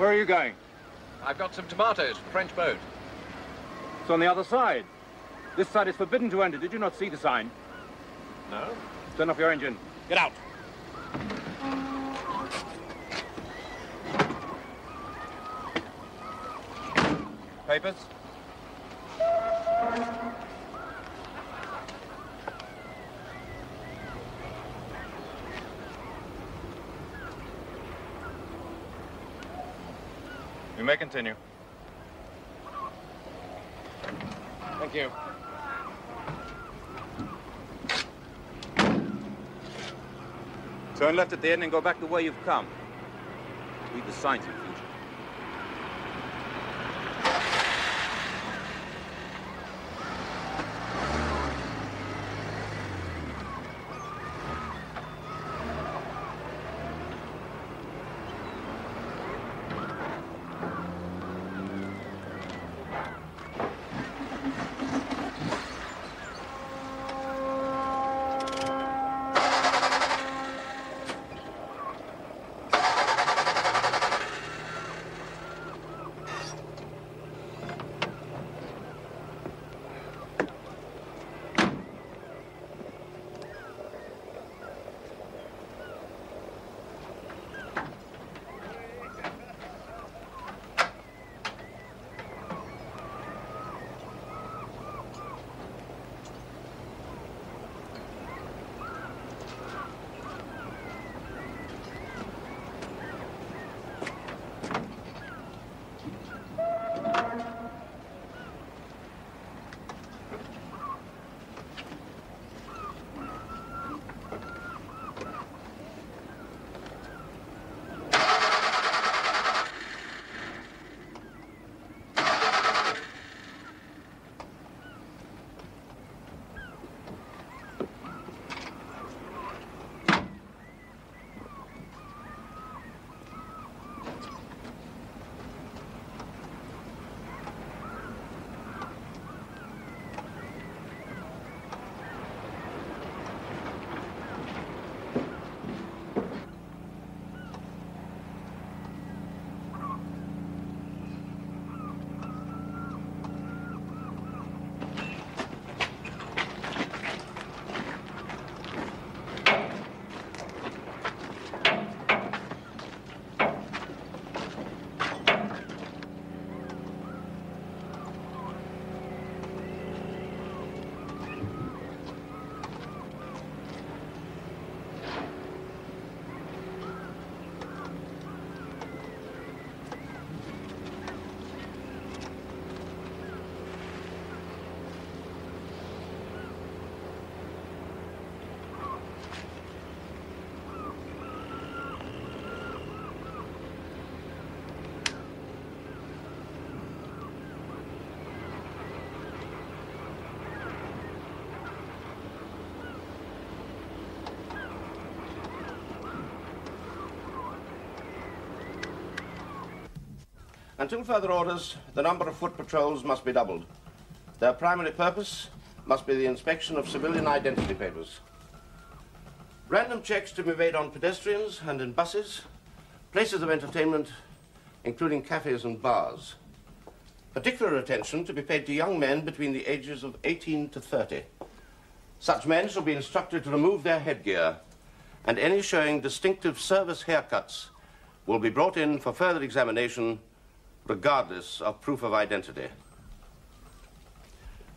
Where are you going? I've got some tomatoes for the French boat. It's on the other side. This side is forbidden to enter. Did you not see the sign? No? Turn off your engine. Get out. Papers? You may continue. Thank you. Turn left at the end and go back the way you've come. Read the signs in future. Until further orders, the number of foot patrols must be doubled. Their primary purpose must be the inspection of civilian identity papers. Random checks to be made on pedestrians and in buses, places of entertainment, including cafes and bars. Particular attention to be paid to young men between the ages of 18 to 30. Such men shall be instructed to remove their headgear, and any showing distinctive service haircuts will be brought in for further examination regardless of proof of identity.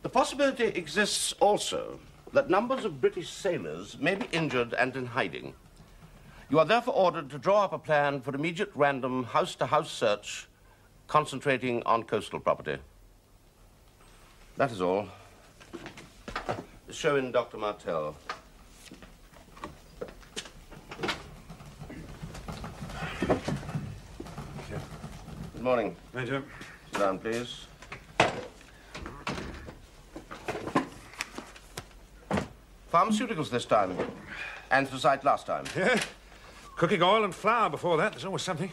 The possibility exists also that numbers of British sailors may be injured and in hiding. You are therefore ordered to draw up a plan for immediate random house-to-house search concentrating on coastal property. That is all. Show in Dr. Martell. Good morning. Major. Sit down, please. Pharmaceuticals this time. Anthracite last time. Yeah. Cooking oil and flour before that. There's always something.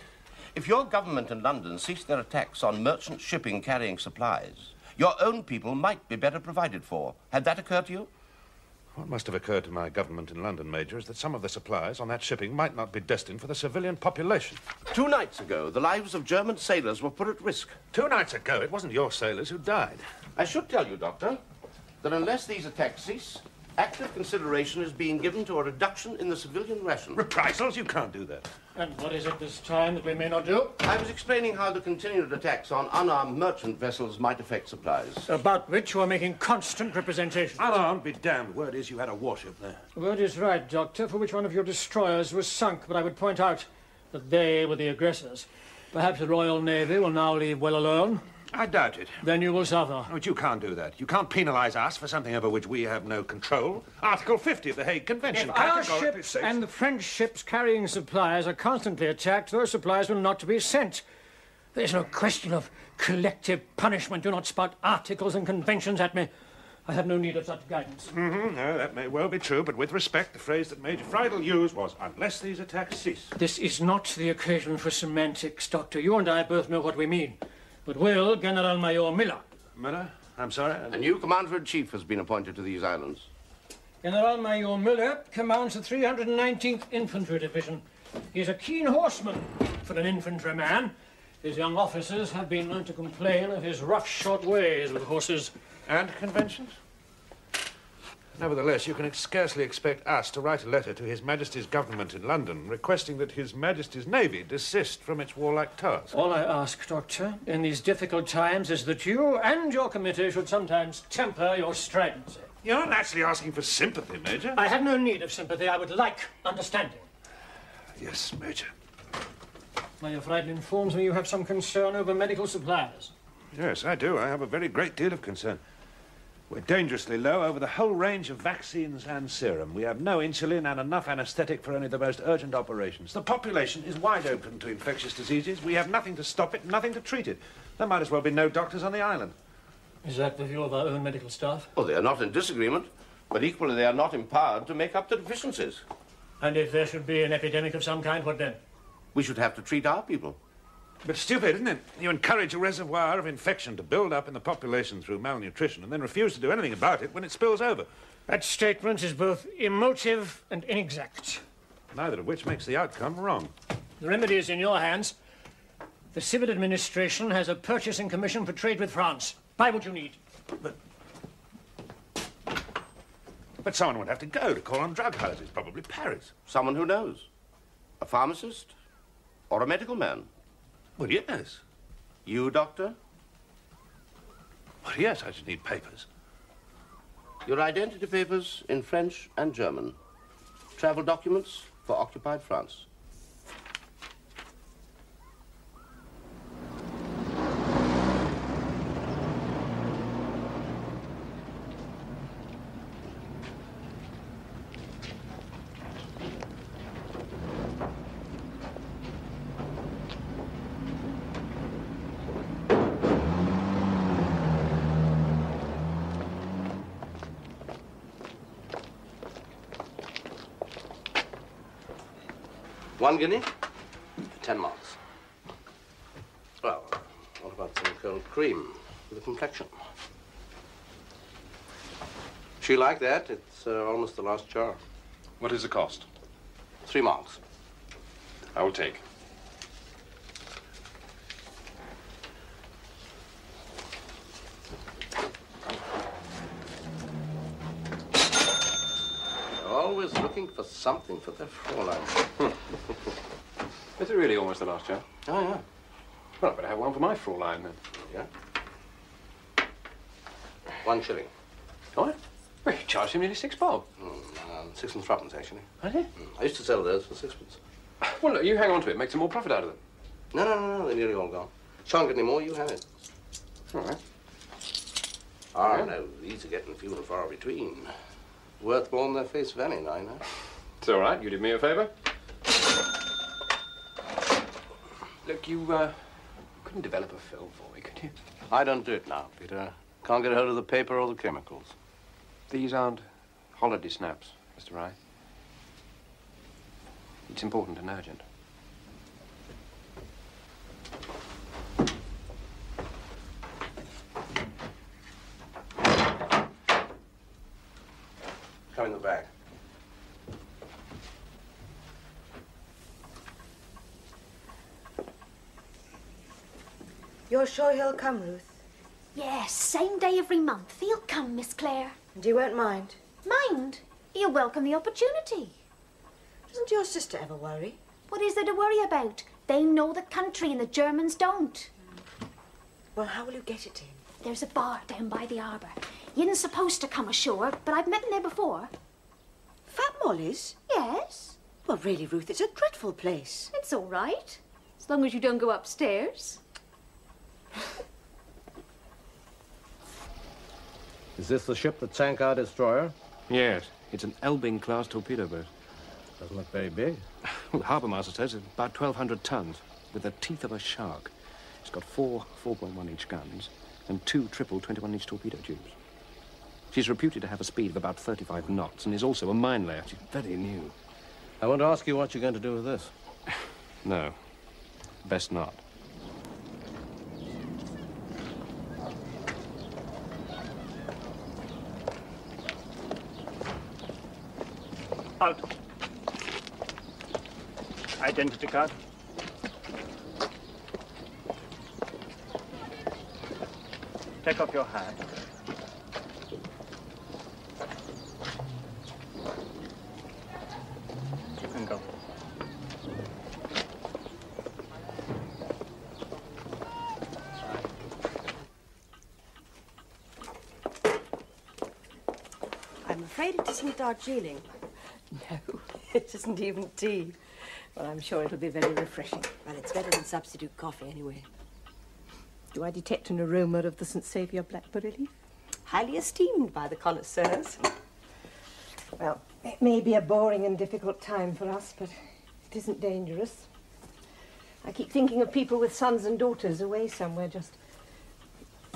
If your government in London ceased their attacks on merchant shipping carrying supplies, your own people might be better provided for. Had that occurred to you? What must have occurred to my government in London, Major, is that some of the supplies on that shipping might not be destined for the civilian population. 2 nights ago, the lives of German sailors were put at risk. 2 nights ago, it wasn't your sailors who died. I should tell you, Doctor, that unless these attacks cease, active consideration is being given to a reduction in the civilian ration. Reprisals? You can't do that. And what is it this time that we may not do? I was explaining how the continued attacks on unarmed merchant vessels might affect supplies. About which you are making constant representation. Unarmed be damned. Word is you had a warship there. Word is right, Doctor, for which one of your destroyers was sunk, but I would point out that they were the aggressors. Perhaps the Royal Navy will now leave well alone. I doubt it. Then you will suffer. But you can't do that. You can't penalise us for something over which we have no control. Article 50 of the Hague Convention. If our categorically ships states- and the French ships carrying supplies are constantly attacked, those supplies will not be sent. There's no question of collective punishment. Do not spout articles and conventions at me. I have no need of such guidance. No, that may well be true, but with respect, the phrase that Major Friedel used was, unless these attacks cease. This is not the occasion for semantics, Doctor. You and I both know what we mean. But will General Major Miller? Miller? I'm sorry? A new commander-in-chief has been appointed to these islands. General Major Miller commands the 319th Infantry Division. He's a keen horseman for an infantryman. His young officers have been known to complain of his rough, short ways with horses. And conventions? Nevertheless, you can scarcely expect us to write a letter to His Majesty's government in London requesting that His Majesty's Navy desist from its warlike task. All I ask, Doctor, in these difficult times is that you and your committee should sometimes temper your stridency. You're not actually asking for sympathy, Major. I have no need of sympathy. I would like understanding. Yes, Major. Major Friedel informs me you have some concern over medical supplies. Yes, I do. I have a very great deal of concern. We're dangerously low over the whole range of vaccines and serum. We have no insulin and enough anaesthetic for only the most urgent operations. The population is wide open to infectious diseases. We have nothing to stop it, nothing to treat it. There might as well be no doctors on the island. Is that the view of our own medical staff? Well, they are not in disagreement, but equally they are not empowered to make up the deficiencies. And if there should be an epidemic of some kind, what then? We should have to treat our people. But stupid, isn't it? You encourage a reservoir of infection to build up in the population through malnutrition and then refuse to do anything about it when it spills over. That statement is both emotive and inexact. Neither of which makes the outcome wrong. The remedy is in your hands. The civil administration has a purchasing commission for trade with France. Buy what you need. But someone would have to go to call on drug houses, probably Paris. Someone who knows. A pharmacist or a medical man. Well, yes. You, Doctor? Well, yes, I should need papers. Your identity papers in French and German. Travel documents for occupied France. One guinea for 10 marks. Well, what about some cold cream for the complexion? She like that? It's almost the last jar. What is the cost? 3 marks. I will take. Always looking for something for their Fräulein. Is it really almost the last jar? Oh, yeah. Well, I better have one for my Fräulein then. Yeah? 1 shilling. What? Well, you charged him nearly £6, Bob. 6 and threepence, actually. I did? I used to sell those for 6pence. Well, look, you hang on to it. Make some more profit out of them. No, they're nearly all gone. Shan't get any more, you have it. All right. Ah, no, these are getting few and far between. Worth more than their face value, I know. It's all right. You did me a favour. Look, you couldn't develop a film for me, could you? I don't do it now, Peter. Can't get hold of the paper or the chemicals. These aren't holiday snaps, Mr. Rye. It's important and urgent. coming back. You're sure he'll come, Ruth? Yes, same day every month. He'll come, Miss Clare. And you won't mind? Mind? He'll welcome the opportunity. Doesn't your sister ever worry? What is there to worry about? They know the country and the Germans don't. Well, how will you get it to him? There's a bar down by the harbour. He isn't supposed to come ashore, but I've met him there before. Fat Molly's? Yes. Well, really, Ruth, it's a dreadful place. It's all right. As long as you don't go upstairs. Is this the ship that sank our destroyer? Yes, it's an Elbing-class torpedo boat. Doesn't look very big. Well, the harbour master says it's about 1,200 tons, with the teeth of a shark. It's got 4 4.1-inch guns and 2 triple 21-inch torpedo tubes. She's reputed to have a speed of about 35 knots and is also a mine layer. She's very new. I want to ask you what you're going to do with this. No, best not. Out. Identity card. Take off your hat. You can go. I'm afraid it isn't Darjeeling. No, it isn't even tea. Well, I'm sure it'll be very refreshing. Well, it's better than substitute coffee, anyway. Do I detect an aroma of the St. Saviour blackberry leaf? Highly esteemed by the connoisseurs. Well, it may be a boring and difficult time for us, but it isn't dangerous. I keep thinking of people with sons and daughters away somewhere,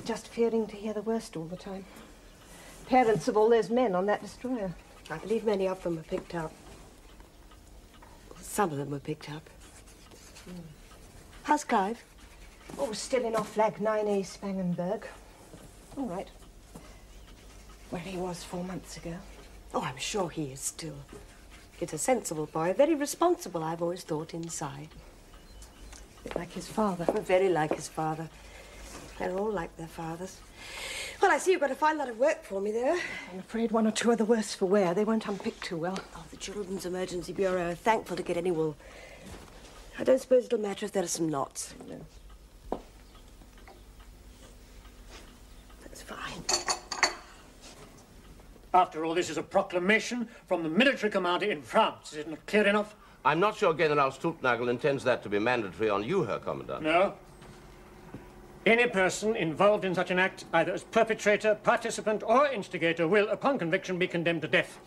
just fearing to hear the worst all the time. Parents of all those men on that destroyer. I believe many of them were picked up. Some of them were picked up. How's Clive? Oh, still in off flag 9A Spangenberg. All right. Where he was 4 months ago. Oh, I'm sure he is still. He's a sensible boy, very responsible, I've always thought, inside. A bit like his father. Very like his father. They're all like their fathers. Well, I see you've got to find a lot of work for me there. I'm afraid one or two are the worse for wear. They won't unpick too well. Oh, the Children's Emergency Bureau are thankful to get any wool. I don't suppose it'll matter if there are some knots. No. That's fine. After all, this is a proclamation from the military commander in France. Is it not clear enough? I'm not sure General Stulpnagel intends that to be mandatory on you, Herr Commandant. No. Any person involved in such an act, either as perpetrator, participant, or instigator, will, upon conviction, be condemned to death.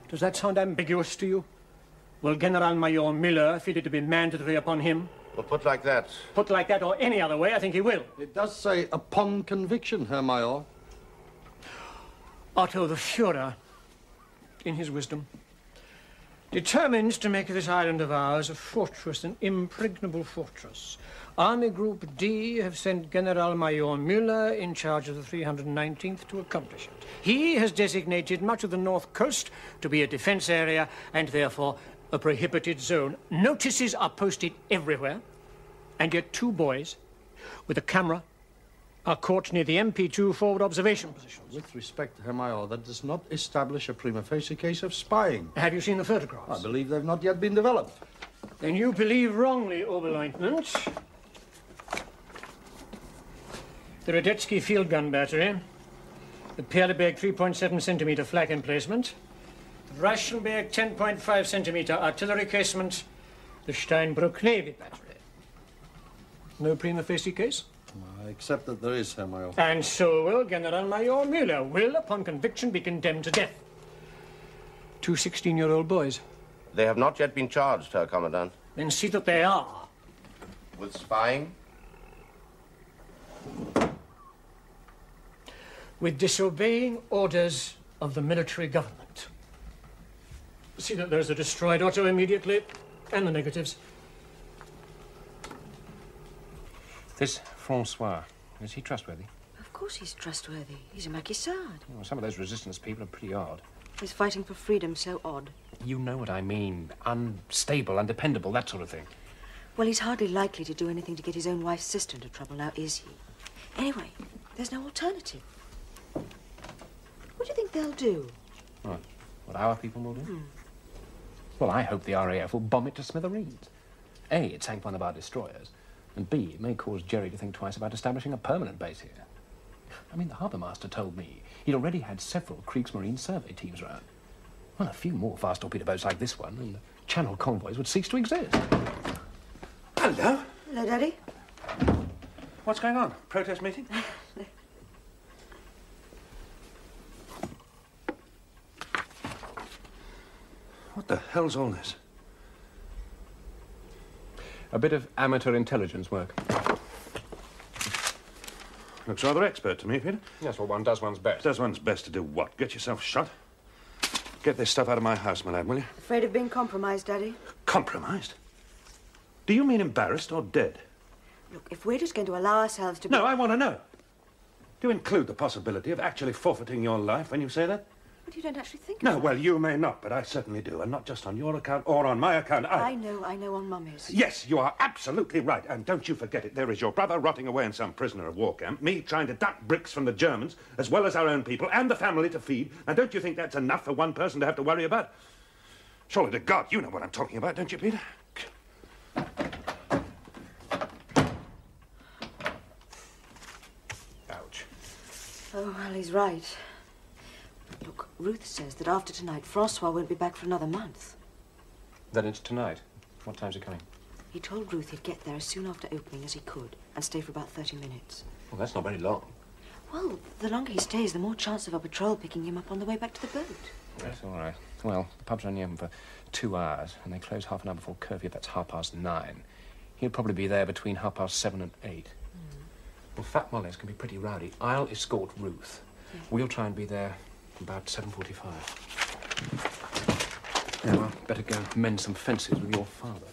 Does that sound ambiguous to you? Will General-Major Müller feel it to be mandatory upon him? Well, put like that. Put like that or any other way, I think he will. It does say upon conviction, Herr Major. Otto the Führer, in his wisdom, determined to make this island of ours a fortress, an impregnable fortress. Army Group D have sent General-Major Müller in charge of the 319th to accomplish it. He has designated much of the north coast to be a defense area and therefore a prohibited zone. Notices are posted everywhere, and yet 2 boys with a camera are caught near the MP2 forward observation positions. With respect, Herr Major, that does not establish a prima facie case of spying. Have you seen the photographs? I believe they've not yet been developed. Then you believe wrongly, Oberleutnant. The Radetzky field gun battery, the Perleberg 3.7 centimetre flak emplacement, the Reichenberg 10.5 centimetre artillery casement, the Steinbrück Navy battery. No prima facie case? I accept that there is, Herr Major. And so will General-Major Müller, will, upon conviction, be condemned to death. 2 16-year-old boys. They have not yet been charged, Herr Commandant. Then see that they are. With spying? With disobeying orders of the military government. See that there's a destroyed auto immediately, and the negatives. This Francois, is he trustworthy? Of course he's trustworthy. He's a maquisard. Well, some of those resistance people are pretty odd. Is fighting for freedom so odd? You know what I mean. Unstable, undependable, that sort of thing. Well, he's hardly likely to do anything to get his own wife's sister into trouble now, is he? Anyway, there's no alternative. What do you think they'll do? What our people will do? Well, I hope the RAF will bomb it to smithereens. A, it sank one of our destroyers, and B, it may cause Jerry to think twice about establishing a permanent base here. I mean, the harbour master told me he'd already had several Kriegsmarine survey teams round. Well, a few more fast torpedo boats like this one, and the Channel convoys would cease to exist. Hello. Hello, Daddy. What's going on? Protest meeting? What the hell's all this? A bit of amateur intelligence work. Looks rather expert to me, Peter. Yes, well, one does one's best. Does one's best to do what? Get yourself shot? Get this stuff out of my house, my lad, will you? Afraid of being compromised, Daddy? Compromised? Do you mean embarrassed or dead? Look, if we're just going to allow ourselves to be... No, I want to know. Do you include the possibility of actually forfeiting your life when you say that? But you don't actually think No, of well, you may not, but I certainly do. And not just on your account or on my account. I know on Mummy's. Yes, you are absolutely right. And don't you forget it. There is your brother rotting away in some prisoner of war camp, me trying to duck bricks from the Germans, as well as our own people, and the family to feed. And don't you think that's enough for one person to have to worry about? Surely to God, you know what I'm talking about, don't you, Peter? Ouch. Oh, well, he's right. Look, Ruth says that after tonight, Francois won't be back for another month. Then it's tonight. What time's he coming? He told Ruth he'd get there as soon after opening as he could and stay for about 30 minutes. Well, that's not very long. Well, the longer he stays, the more chance of a patrol picking him up on the way back to the boat. That's all right. Well, the pub's only open for 2 hours, and they close half an hour before curfew. That's 9:30. He'll probably be there between 7:30 and 8. Well, Fat Molly's can be pretty rowdy. I'll escort Ruth. Yeah. We'll try and be there about 7:45. Yeah, well, better go mend some fences with your father.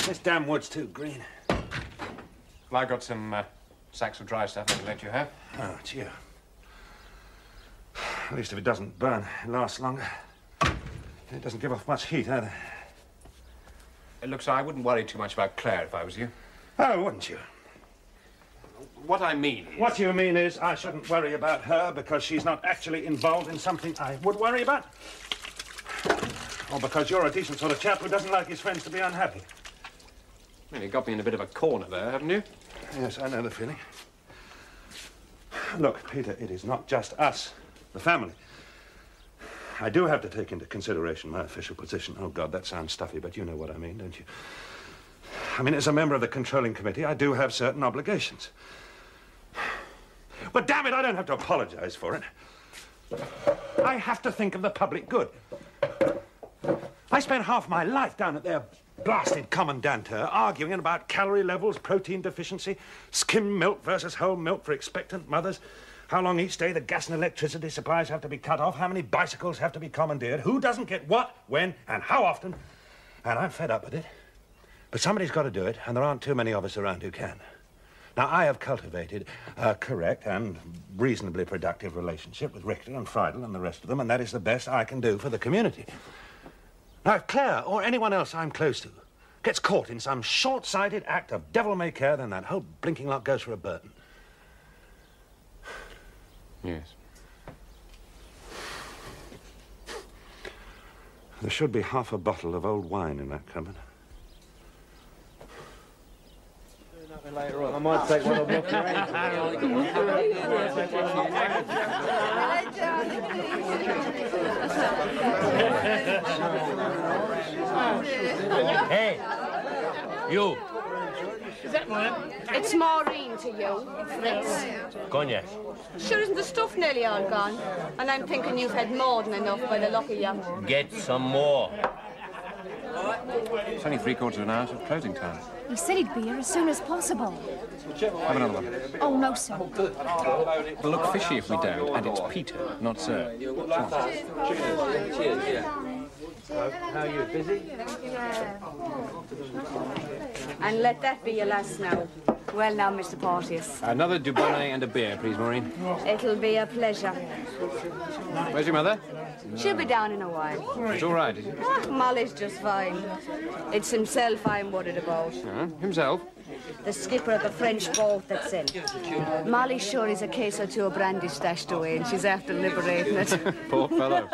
This damn wood's too green. Well, I got some sacks of dry stuff I can let you have. Oh, it's you. At least if it doesn't burn, it lasts longer. It doesn't give off much heat, either. Look, sir, I wouldn't worry too much about Claire if I was you. Oh, wouldn't you? What I mean is... What you mean is I shouldn't worry about her because she's not actually involved in something I would worry about? Or because you're a decent sort of chap who doesn't like his friends to be unhappy? Well, you got me in a bit of a corner there, haven't you? Yes, I know the feeling. Look, Peter, it is not just us, the family. I do have to take into consideration my official position. Oh, God, that sounds stuffy, but you know what I mean, don't you? I mean, as a member of the controlling committee, I do have certain obligations. But damn it, I don't have to apologize for it. I have to think of the public good. I spent half my life down at their blasted commandantur arguing about calorie levels, protein deficiency, skim milk versus whole milk for expectant mothers, how long each day the gas and electricity supplies have to be cut off, how many bicycles have to be commandeered, who doesn't get what, when, and how often. And I'm fed up with it. But somebody's got to do it, and there aren't too many of us around who can. Now, I have cultivated a correct and reasonably productive relationship with Richter and Friedel and the rest of them, and that is the best I can do for the community. Now, if Claire or anyone else I'm close to gets caught in some short-sighted act of devil-may-care, then that whole blinking lot goes for a burden. Yes. There should be half a bottle of old wine in that cupboard. Later on, I might take one of your Hey, you. Is that mine? It's Maureen to you, Fritz. Cognac. Sure isn't the stuff nearly all gone? And I'm thinking you've had more than enough by the look of you. Get some more. It's only 3/4 of an hour of closing time. He said he'd be here as soon as possible. Have another one. Oh, no, sir. We'll look fishy if we don't, and it's Peter, not Sir. How are you? Busy? And let that be your last now. Well now, Mr. Porteous. Another Dubonnet and a beer, please, Maureen. It'll be a pleasure. Where's your mother? She'll be down in a while. She's all right, is she? Ah, Molly's just fine. It's himself I'm worried about. Himself? The skipper of the French boat that's in. Molly's sure he's a case or two of brandy stashed away and she's after liberating it. Poor fellow.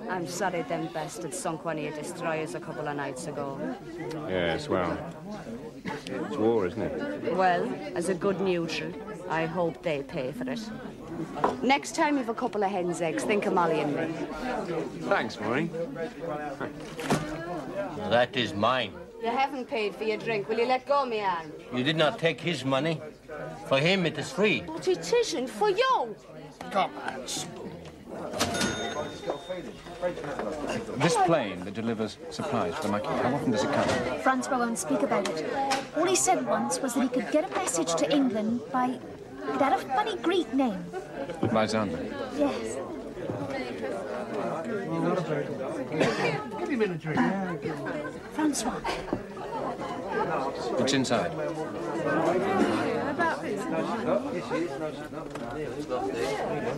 I'm sorry them bastards sunk one of your destroyers a couple of nights ago. Yes, well, it's war, isn't it? Well, as a good neutral, I hope they pay for it. Next time you've a couple of hen's eggs, think of Molly and me. Thanks, Maureen. That is mine. You haven't paid for your drink. Will you let go, me arm? You did not take his money. For him, it is free. But it isn't for you. Come on. This plane that delivers supplies for the marquis, how often does it come? Francois won't speak about it. All he said once was that he could get a message to England by... It had a funny Greek name. Lysander. Yes. Give him a drink. Francois. It's inside.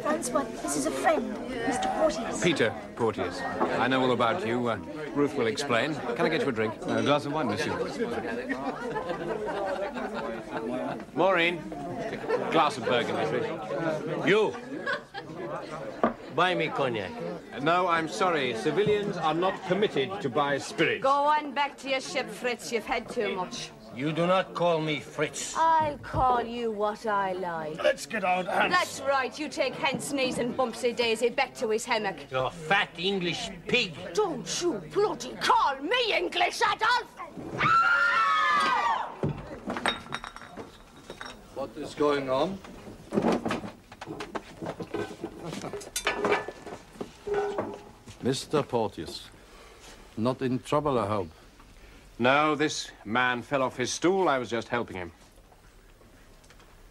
Francois, this is a friend, Mr. Porteous. Peter Porteous. I know all about you. Ruth will explain. Can I get you a drink? A glass of wine, monsieur. Maureen. Glass of Burgundy, please. You. Buy me cognac. No, I'm sorry. Civilians are not permitted to buy spirits. Go on back to your ship, Fritz. You've had too much. You do not call me Fritz. I'll call you what I like. Let's get out, Hans. That's right. You take Hans Knees and Bumpsy Daisy back to his hammock. You fat English pig. Don't you bloody call me English, Adolf! What is going on? Mr. Porteous. Not in trouble, I hope. No, this man fell off his stool. I was just helping him.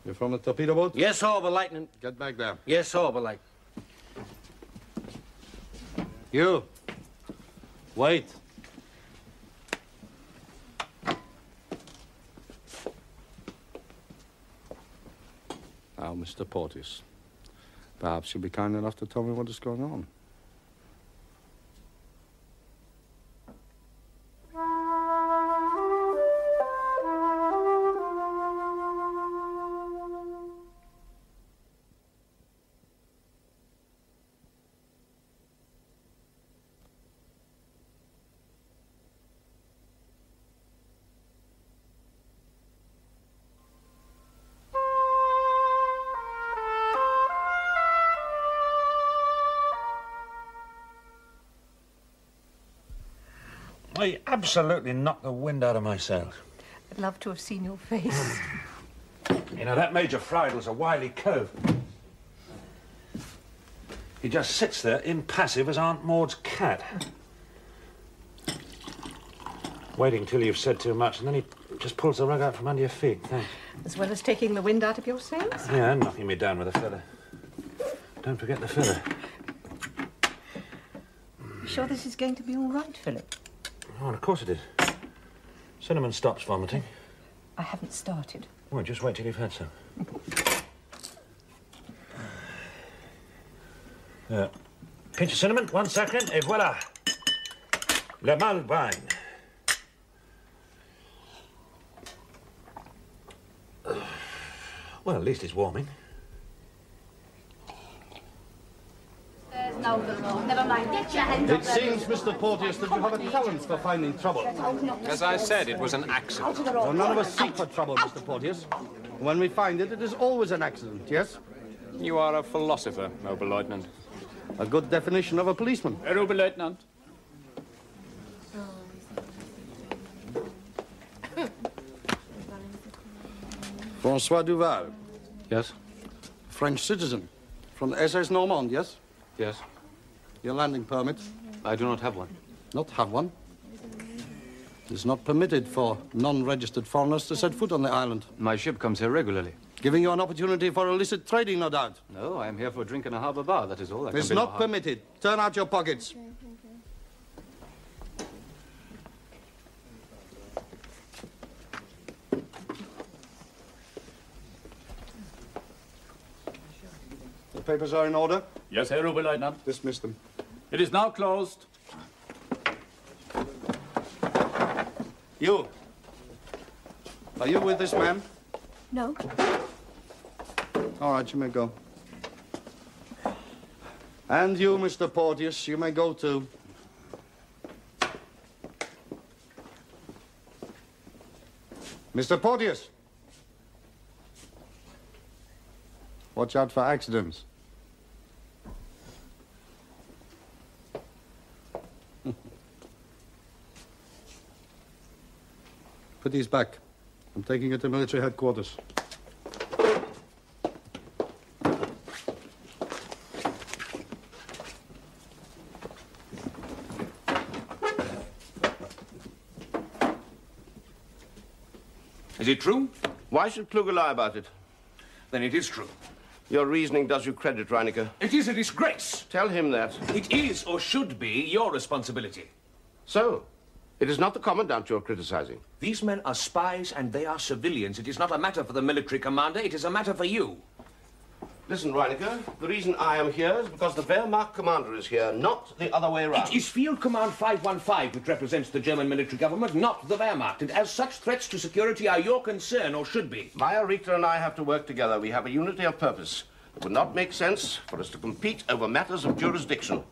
You're from the torpedo boat? Yes, Harbour Lieutenant. Get back there. Yes, Harbour Lieutenant. You. Wait. Now, Mr. Porteous, perhaps you'll be kind enough to tell me what is going on. I absolutely knocked the wind out of my sails. I'd love to have seen your face. You know, that Major Friedel's a wily cove. He just sits there, impassive as Aunt Maud's cat. Waiting till you've said too much, and then he just pulls the rug out from under your feet. Thanks. As well as taking the wind out of your sails? Yeah, and knocking me down with a feather. Don't forget the feather. You sure this is going to be all right, Philip? Oh, of course it is. Cinnamon stops vomiting. I haven't started. Well, just wait till you've had some. Pinch of cinnamon, 1 second, et voila. Le Malbine. Well, at least it's warming. There's no road. Never mind. Get your hand It seems, Mr. Porteous, that you have a talent for finding trouble. As I said, it was an accident. Well, none of us seek for trouble, Mr. Porteous. When we find it, it is always an accident, yes? You are a philosopher, noble lieutenant. A good definition of a policeman. Noble lieutenant. Francois Duval, Yes? French citizen. From the SS Normand, yes? Yes. Your landing permit? I do not have one. Not have one? It is not permitted for non-registered foreigners to set foot on the island. My ship comes here regularly. Giving you an opportunity for illicit trading, no doubt. No, I am here for a drink in a harbour bar, that is all. It's not permitted. Turn out your pockets. papers are in order? Yes, Herr Oberleutnant. Dismiss them. It is now closed. You. Are you with this man? No. All right, you may go. And you, Mr. Porteous, you may go too. Mr. Porteous. Watch out for accidents. Put these back. I'm taking it to military headquarters. Is it true? Why should Kluger lie about it? Then it is true. Your reasoning does you credit, Reinecker. It is a disgrace. Tell him that. It is, or should be, your responsibility. So, it is not the commandant you're criticizing. These men are spies and they are civilians. It is not a matter for the military commander, it is a matter for you. Listen, Reinecker, the reason I am here is because the Wehrmacht commander is here, not the other way around. It is Field Command 515 which represents the German military government, not the Wehrmacht. And as such, threats to security are your concern, or should be. Meyer, Richter, and I have to work together. We have a unity of purpose. It would not make sense for us to compete over matters of jurisdiction.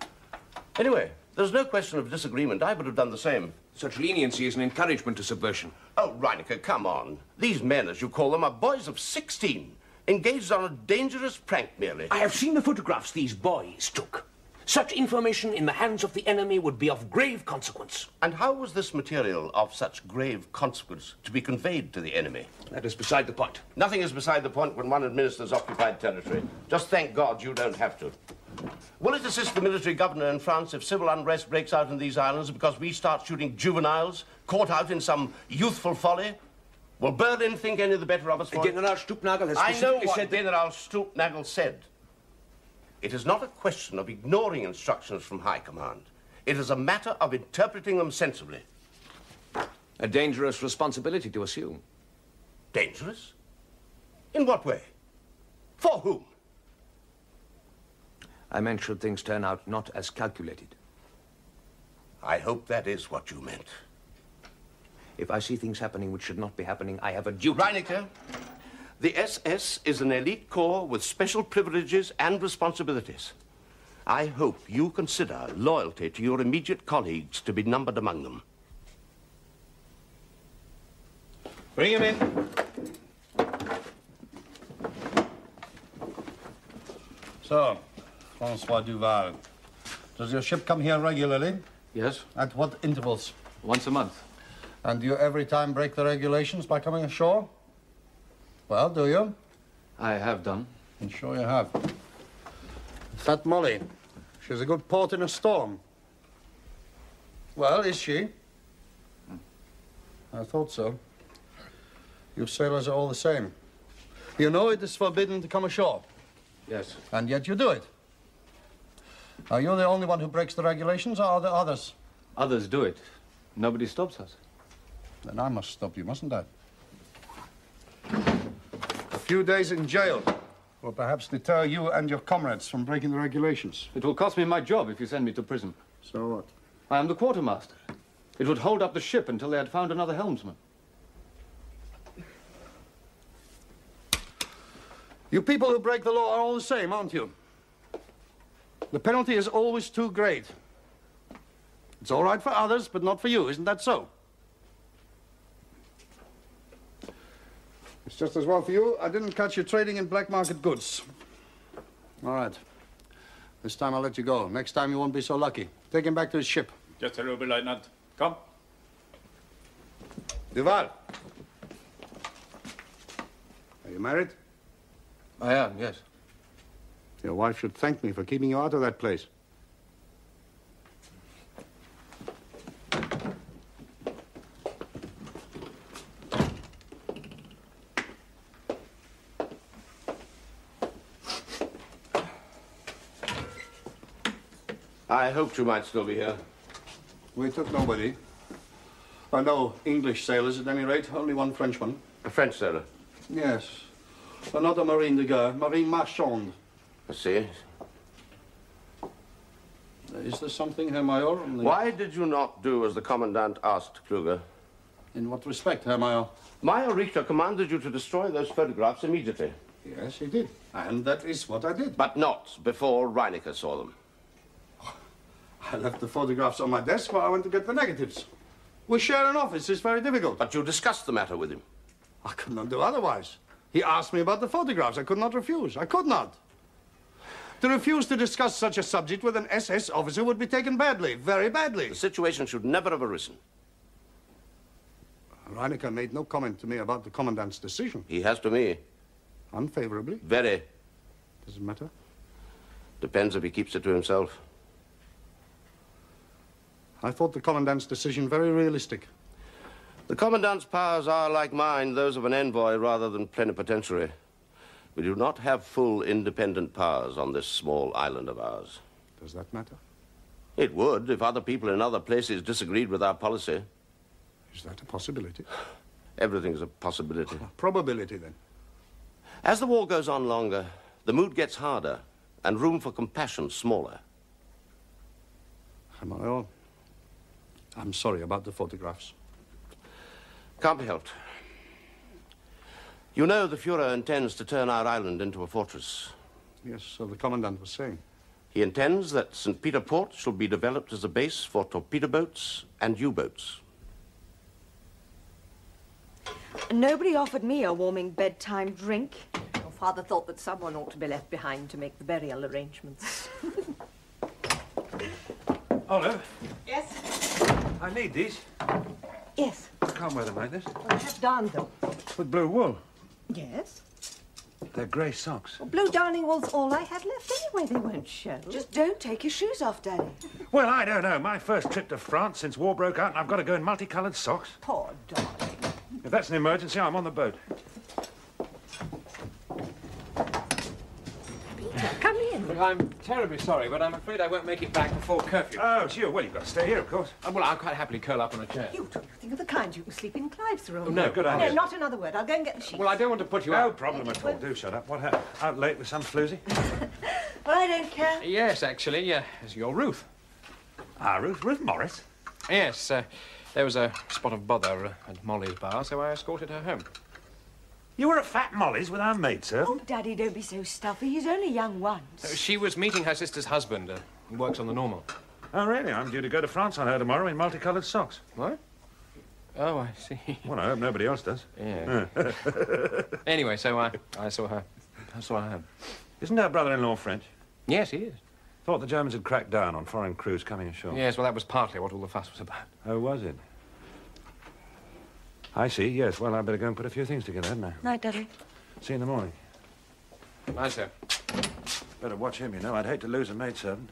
Anyway, there's no question of disagreement. I would have done the same. Such leniency is an encouragement to subversion. Oh, Reinecker, come on. These men, as you call them, are boys of 16. Engaged on a dangerous prank, merely. I have seen the photographs these boys took. Such information in the hands of the enemy would be of grave consequence. And how was this material of such grave consequence to be conveyed to the enemy? That is beside the point. Nothing is beside the point when one administers occupied territory. Just thank God you don't have to. Will it assist the military governor in France if civil unrest breaks out in these islands because we start shooting juveniles caught out in some youthful folly? Will Berlin think any the better of us for it? General Stupnagel has I know specifically what said that... General Stupnagel said. It is not a question of ignoring instructions from High Command. It is a matter of interpreting them sensibly. A dangerous responsibility to assume. Dangerous? In what way? For whom? I meant should things turn out not as calculated. I hope that is what you meant. If I see things happening which should not be happening, I have a duty. Reinecker, the SS is an elite corps with special privileges and responsibilities. I hope you consider loyalty to your immediate colleagues to be numbered among them. Bring him in. So, Francois Duval, does your ship come here regularly? Yes. At what intervals? Once a month. And do you every time break the regulations by coming ashore? Well, do you? I have done. I'm sure you have. Fat Molly, she's a good port in a storm. Well, is she? I thought so. You sailors are all the same. You know it is forbidden to come ashore. Yes. And yet you do it. Are you the only one who breaks the regulations, or are there others? Others do it. Nobody stops us. Then I must stop you, mustn't I? A few days in jail will perhaps deter you and your comrades from breaking the regulations. It will cost me my job if you send me to prison. So what? I am the quartermaster. It would hold up the ship until they had found another helmsman. You people who break the law are all the same, aren't you? The penalty is always too great. It's all right for others, but not for you, isn't that so? It's just as well for you I didn't catch you trading in black market goods. All right. This time I'll let you go. Next time you won't be so lucky. Take him back to his ship. Yes, Herr Oberleutnant. Come. Duval. Are you married? I am, yes. Your wife should thank me for keeping you out of that place. I hoped you might still be here. We took nobody. No English sailors, at any rate. Only one Frenchman. A French sailor? Yes. But not a marine de guerre. Marine marchande. I see. Is there something, Herr Major? Why did you not do as the Commandant asked, Kluger? In what respect, Herr Major? Major Richter commanded you to destroy those photographs immediately. Yes, he did. And that is what I did. But not before Reinecker saw them. I left the photographs on my desk while I went to get the negatives. We share an office. It's very difficult. But you discussed the matter with him. I could not do otherwise. He asked me about the photographs. I could not refuse. I could not. To refuse to discuss such a subject with an SS officer would be taken badly, very badly. The situation should never have arisen. Reinecker made no comment to me about the Commandant's decision. He has to me. Unfavorably? Very. Does it matter? Depends if he keeps it to himself. I thought the Commandant's decision very realistic. The Commandant's powers are, like mine, those of an envoy rather than plenipotentiary. We do not have full independent powers on this small island of ours. Does that matter? It would if other people in other places disagreed with our policy. Is that a possibility? Everything's a possibility. Probability, then. As the war goes on longer, the mood gets harder and room for compassion smaller. Herr Major, I'm sorry about the photographs. Can't be helped. You know the Fuhrer intends to turn our island into a fortress. Yes, so the Commandant was saying. He intends that St. Peter Port shall be developed as a base for torpedo boats and U-boats. Nobody offered me a warming bedtime drink. Your father thought that someone ought to be left behind to make the burial arrangements. Olive? Yes? I need these. Yes. I can't wear them like this. Well, I have darned them. With blue wool. Yes? They're grey socks. Well, blue darning wool's all I had left anyway. They won't show. Just don't take your shoes off, Daddy. Well, I don't know. My first trip to France since war broke out, and I've got to go in multicoloured socks. Poor darling. If that's an emergency, I'm on the boat. Peter, come in. Well, I'm terribly sorry, but I'm afraid I won't make it back before curfew. Oh, it's you. Well, you've got to stay here, of course. Well, I'll quite happily curl up on a chair. You don't think of the kind. You can sleep in Clive's room. Oh, no, good No, idea. not another word. I'll go and get the sheets. Well, I don't want to put you No out. problem at all. Do shut up. What happened? Out late with some floozy? Well, I don't care. Yes, actually, it's your Ruth. Ah, Ruth Morris? Yes, there was a spot of bother at Molly's bar, so I escorted her home. You were at Fat Molly's with our maid, sir? Oh, Daddy, don't be so stuffy. He's only young once. She was meeting her sister's husband. He works on the normal. Oh, really? I'm due to go to France on her tomorrow in multicoloured socks. What? Oh, I see. Well, I hope nobody else does. Yeah. Anyway, so I saw her. I saw her home. Isn't her brother-in-law French? Yes, he is. Thought the Germans had cracked down on foreign crews coming ashore. Yes, well, that was partly what all the fuss was about. Oh, was it? I see, yes. Well, I'd better go and put a few things together, hadn't I? Night, Daddy. See you in the morning. Bye, sir. Better watch him, you know. I'd hate to lose a maidservant.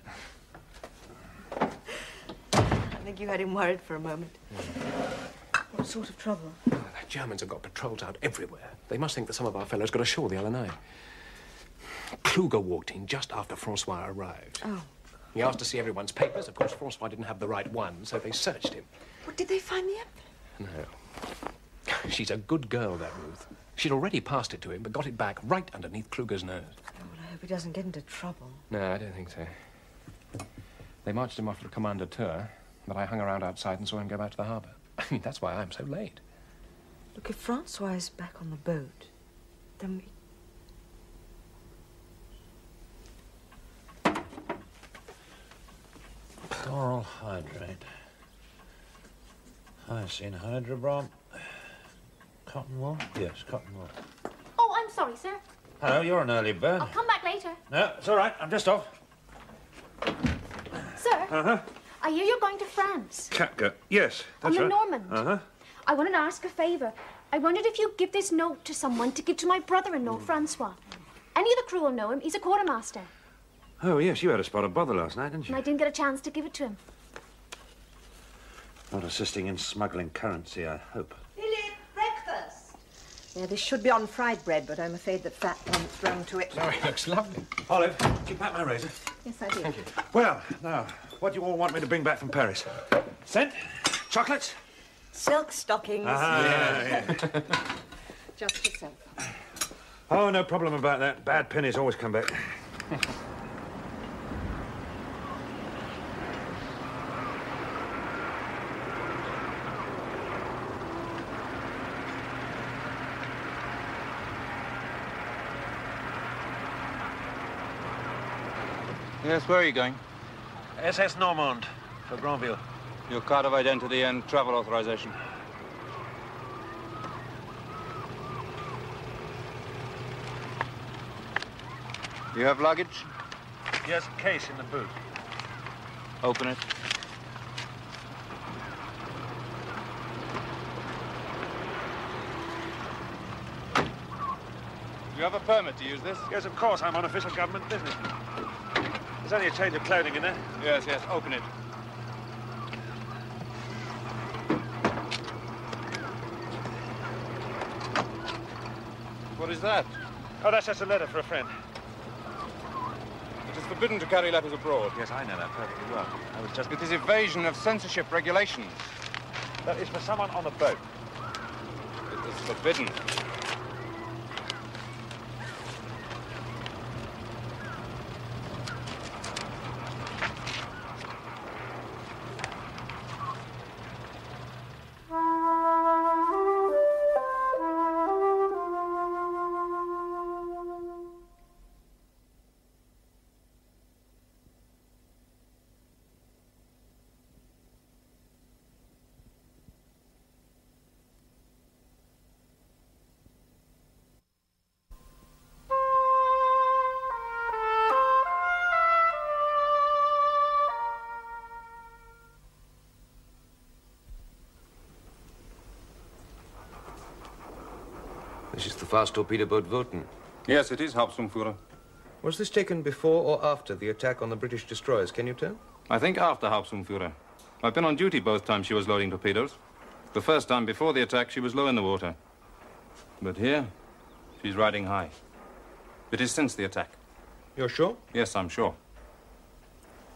I think you had him worried for a moment. What sort of trouble? Oh, the Germans have got patrols out everywhere. They must think that some of our fellows got ashore the other night. Kluger walked in just after Francois arrived. Oh. He asked to see everyone's papers. Of course, Francois didn't have the right one, so they searched him. What, did they find the envelope? No. She's a good girl, that Ruth. She'd already passed it to him, but got it back right underneath Kluger's nose. Oh, well, I hope he doesn't get into trouble. No, I don't think so. They marched him off for a commander tour, but I hung around outside and saw him go back to the harbour. I mean, that's why I'm so late. Look, if Francois is back on the boat, then we... Chloral hydrate. Hydrobrom. Cotton wool? Yes, cotton wool. Oh, I'm sorry, sir. Hello, you're an early bird. I'll come back later. No, it's all right. I'm just off. Sir, Uh-huh. I hear you're going to France. Catgut. Yes, On that's the right. Normand. Uh-huh. I wanted to ask a favour. I wondered if you'd give this note to someone to give to my brother-in-law, Francois. Any of the crew will know him. He's a quartermaster. Oh, yes, you had a spot of bother last night, didn't And you? I didn't get a chance to give it to him. Not assisting in smuggling currency, I hope. Philip, breakfast. Yeah, this should be on fried bread, but I'm afraid that fat won't run to it. Oh, it looks lovely. Olive, did you pack my razor? Yes, I did. Thank you. Well, now, what do you all want me to bring back from Paris? Scent? Chocolates? Silk stockings. Yeah. Just yourself. Oh, no problem about that. Bad pennies always come back. Yes, where are you going? SS Normand for Granville. Your card of identity and travel authorization. You have luggage? Yes, a case in the boot. Open it. You have a permit to use this? Yes, of course. I'm on official government business. There's only a change of clothing in there. Yes, yes. Open it. What is that? Oh, that's just a letter for a friend. It is forbidden to carry letters abroad. Yes, I know that perfectly well. I was just... It is evasion of censorship regulations. That is for someone on a boat. It is forbidden. This is the fast torpedo boat Wotan. Yes, it is, Hauptsturmführer. Was this taken before or after the attack on the British destroyers, can you tell? I think after, Hauptsturmführer. I've been on duty both times she was loading torpedoes. The first time before the attack, she was low in the water. But here, she's riding high. It is since the attack. You're sure? Yes, I'm sure.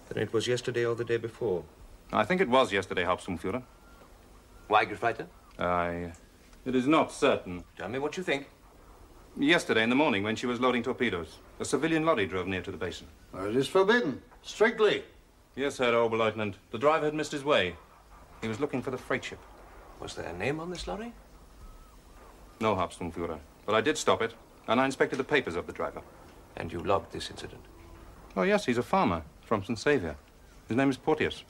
Then it was yesterday or the day before? I think it was yesterday, Hauptsturmführer. Why, Gefreiter? It is not certain. Tell me what you think. Yesterday in the morning when she was loading torpedoes, a civilian lorry drove near to the basin. It is forbidden. Strictly. Yes, Herr Oberleutnant. The driver had missed his way. He was looking for the freight ship. Was there a name on this lorry? No, Hauptsturmführer. But I did stop it, and I inspected the papers of the driver. And you logged this incident? Oh, yes, he's a farmer from St. Saviour. His name is Porteous.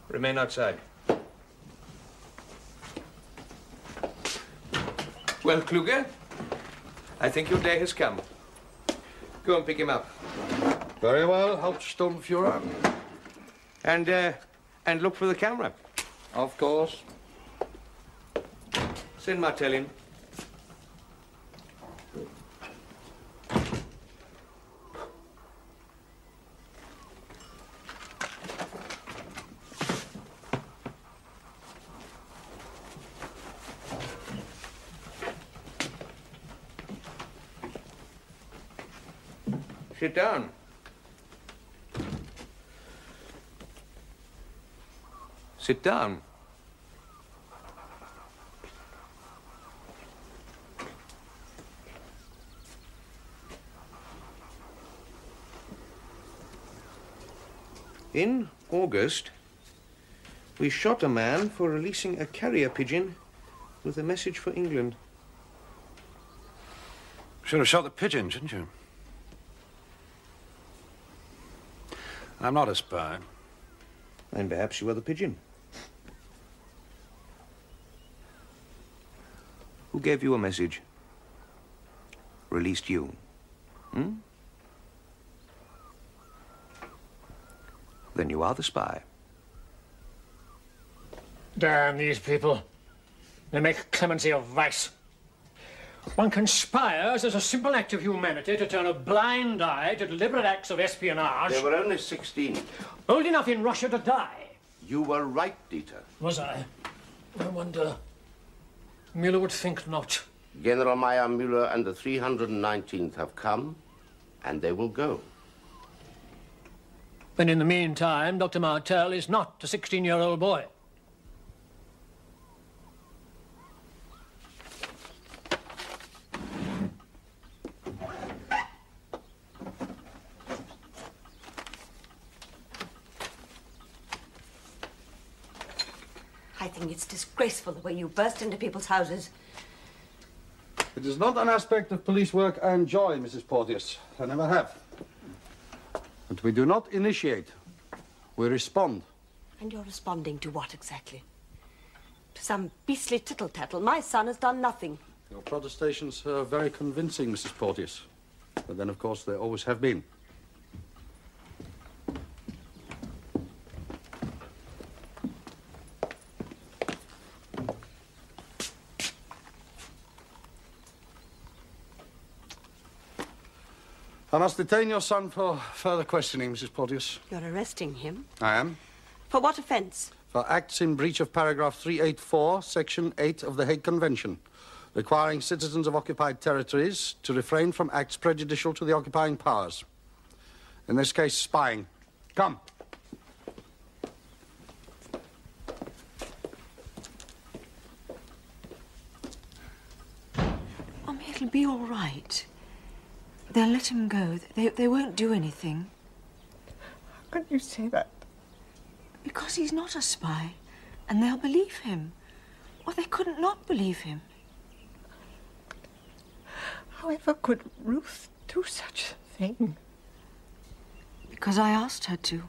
Remain outside. Well, Kluge, I think your day has come. Go and pick him up. Very well, Hauptsturmführer. And look for the camera. Of course. Send Martel in. Sit down. Sit down. In August, we shot a man for releasing a carrier pigeon with a message for England. Should have shot the pigeon, shouldn't you? I'm not a spy. And perhaps you are the pigeon. Who gave you a message? Released you? Hmm? Then you are the spy. Damn these people. They make clemency a vice. One conspires as a simple act of humanity to turn a blind eye to deliberate acts of espionage. There were only 16. Old enough in Russia to die. You were right, Dieter. Was I? I wonder. Müller would think not. General Meyer Müller and the 319th have come, and they will go. Then in the meantime, Dr. Martel is not a 16-year-old boy. I think it's disgraceful the way you burst into people's houses. It is not an aspect of police work I enjoy, Mrs. Porteous. I never have. But we do not initiate. We respond. And you're responding to what exactly? To some beastly tittle-tattle. My son has done nothing. Your protestations are very convincing, Mrs. Porteous. But then, of course, they always have been. I must detain your son for further questioning, Mrs. Porteous. You're arresting him? I am. For what offence? For acts in breach of paragraph 384, section 8 of the Hague Convention, requiring citizens of occupied territories to refrain from acts prejudicial to the occupying powers. In this case, spying. Come. Mummy, it'll be all right. They'll let him go. They won't do anything. How can you say that? Because he's not a spy, and they'll believe him. Or they couldn't not believe him. However could Ruth do such a thing? Because I asked her to.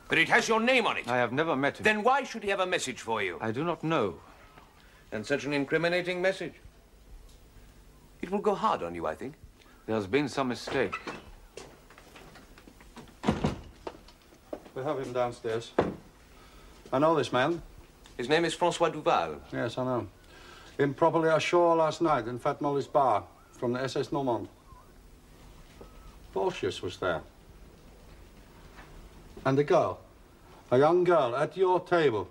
But it has your name on it. I have never met him. Then why should he have a message for you? I do not know. And such an incriminating message. It will go hard on you, I think. There has been some mistake. We have him downstairs. I know this man. His name is Francois Duval. Yes, I know. Improperly ashore last night in Fat Molly's bar from the SS Normand. Porteous was there. And a girl, a young girl at your table.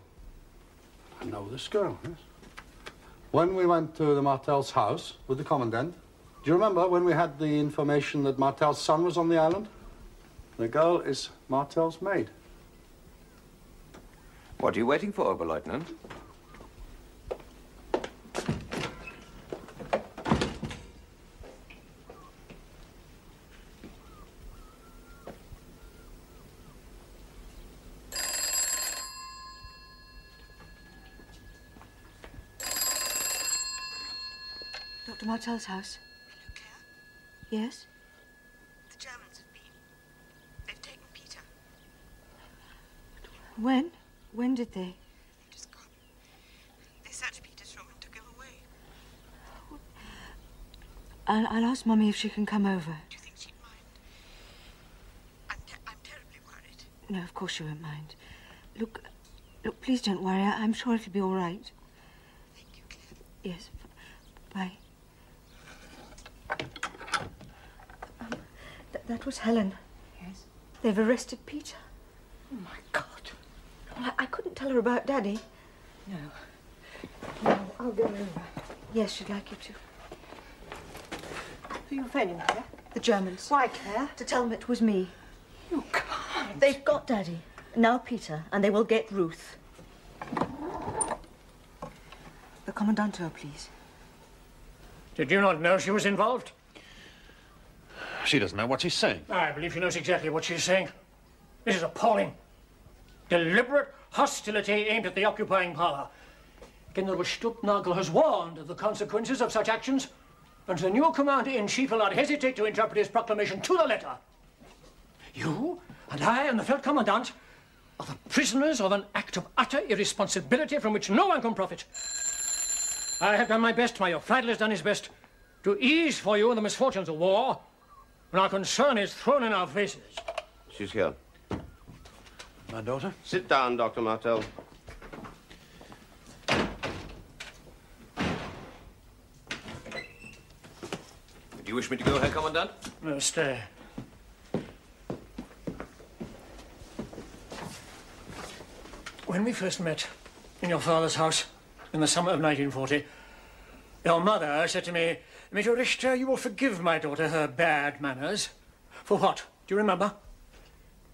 I know this girl, yes. When we went to the Martel's house with the commandant, do you remember when we had the information that Martel's son was on the island? The girl is Martel's maid. What are you waiting for, Oberleutnant? Dr. Martel's house. Hello, Claire. Yes? The Germans have been. They've taken Peter. When? When did they? Peter's gone. They searched Peter's room and took him away. I'll ask Mummy if she can come over. Do you think she'd mind? I'm terribly worried. No, of course she won't mind. Look, please don't worry. I'm sure it'll be all right. Thank you, Claire. Yes. Bye. That was Helen. Yes? They've arrested Peter. Oh, my God. Well, I couldn't tell her about Daddy. No. No, I'll go over. Yes, she'd like you to. Who are you phoning, Claire? The Germans. Why, Claire? To tell them it was me. You can't. They've got Daddy. Now Peter, and they will get Ruth. The Commandanto, please. Did you not know she was involved? She doesn't know what she's saying. I believe she knows exactly what she's saying. This is appalling. Deliberate hostility aimed at the occupying power. General Stuttnagel has warned of the consequences of such actions, and the new commander-in-chief will not hesitate to interpret his proclamation to the letter. You and I and the Feldkommandant are the prisoners of an act of utter irresponsibility from which no one can profit. I have done my best, Major Friedel has done his best, to ease for you the misfortunes of war, when our concern is thrown in our faces. She's here. My daughter? Sit down, Dr. Martel. Do you wish me to go, Herr Commandant? No, stay. When we first met in your father's house in the summer of 1940, your mother said to me, Major Richter, you will forgive my daughter her bad manners. For what? Do you remember?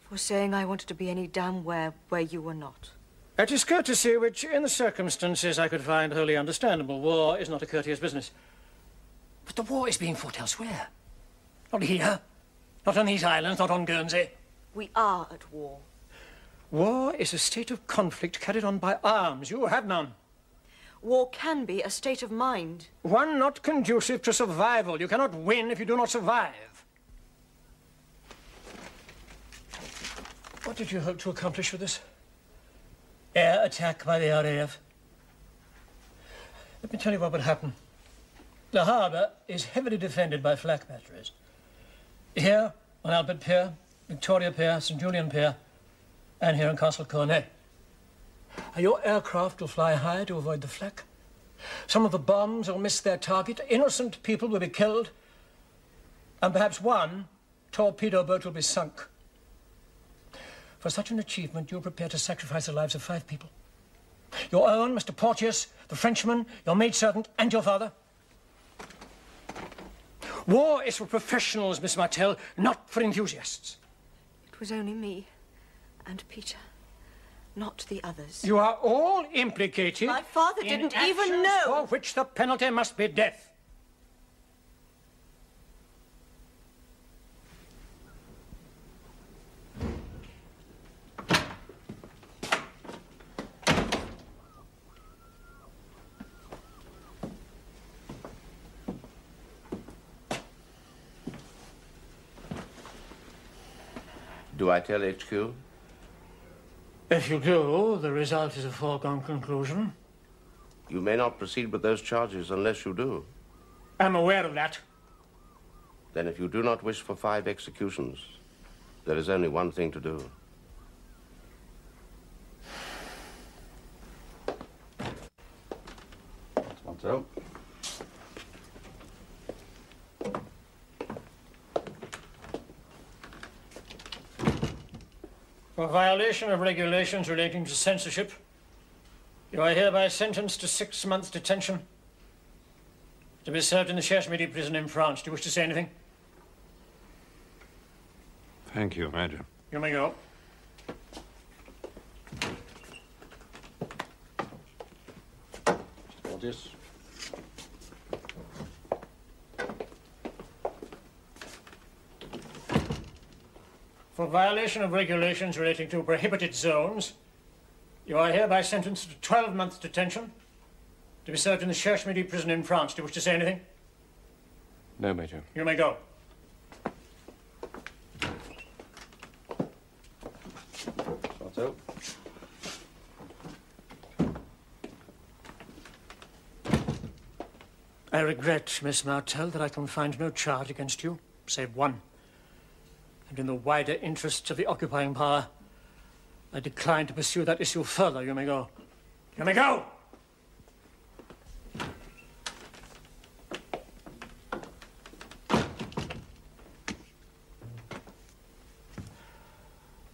For saying I wanted to be any damn where you were not. It is courtesy which, in the circumstances, I could find wholly understandable. War is not a courteous business. But the war is being fought elsewhere. Not here. Not on these islands, not on Guernsey. We are at war. War is a state of conflict carried on by arms. You have none. War can be a state of mind. One not conducive to survival. You cannot win if you do not survive. What did you hope to accomplish with this? Air attack by the RAF? Let me tell you what would happen. The harbour is heavily defended by flak batteries. Here, on Albert Pier, Victoria Pier, St. Julian Pier, and here in Castle Cornet. Your aircraft will fly high to avoid the flak. Some of the bombs will miss their target. Innocent people will be killed. And perhaps one torpedo boat will be sunk. For such an achievement, you're prepared to sacrifice the lives of 5 people. Your own, Mr. Porteous, the Frenchman, your maidservant, and your father. War is for professionals, Miss Martell, not for enthusiasts. It was only me and Peter, not the others. You are all implicated. My father didn't even know. For which the penalty must be death. Do I tell HQ? If you do, the result is a foregone conclusion. You may not proceed with those charges unless you do. I'm aware of that. Then if you do not wish for 5 executions, there is only one thing to do. That's one out. For violation of regulations relating to censorship, you are hereby sentenced to 6 months' detention to be served in the Cherche-Midi prison in France. Do you wish to say anything? Thank you, Major. You may go. Porteous. For violation of regulations relating to prohibited zones, you are hereby sentenced to 12 months' detention to be served in the Cherche-Midi prison in France. Do you wish to say anything? No, Major. You may go. That's out. I regret, Miss Martell, that I can find no charge against you, save one. And in the wider interests of the occupying power, I decline to pursue that issue further. You may go. You may go!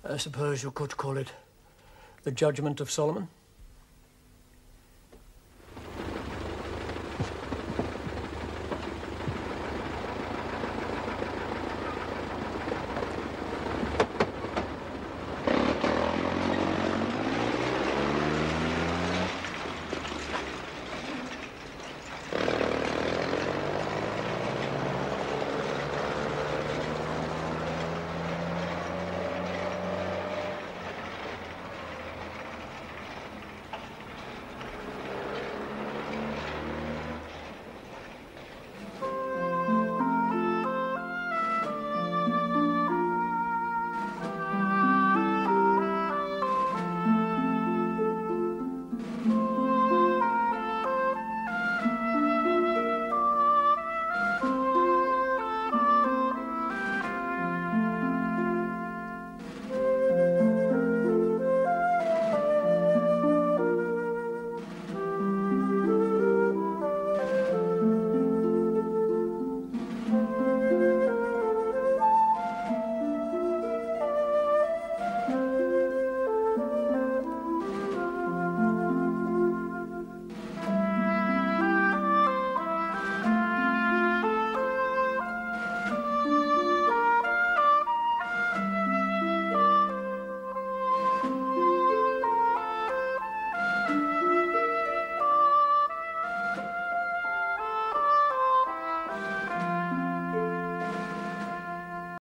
I suppose you could call it the judgment of Solomon.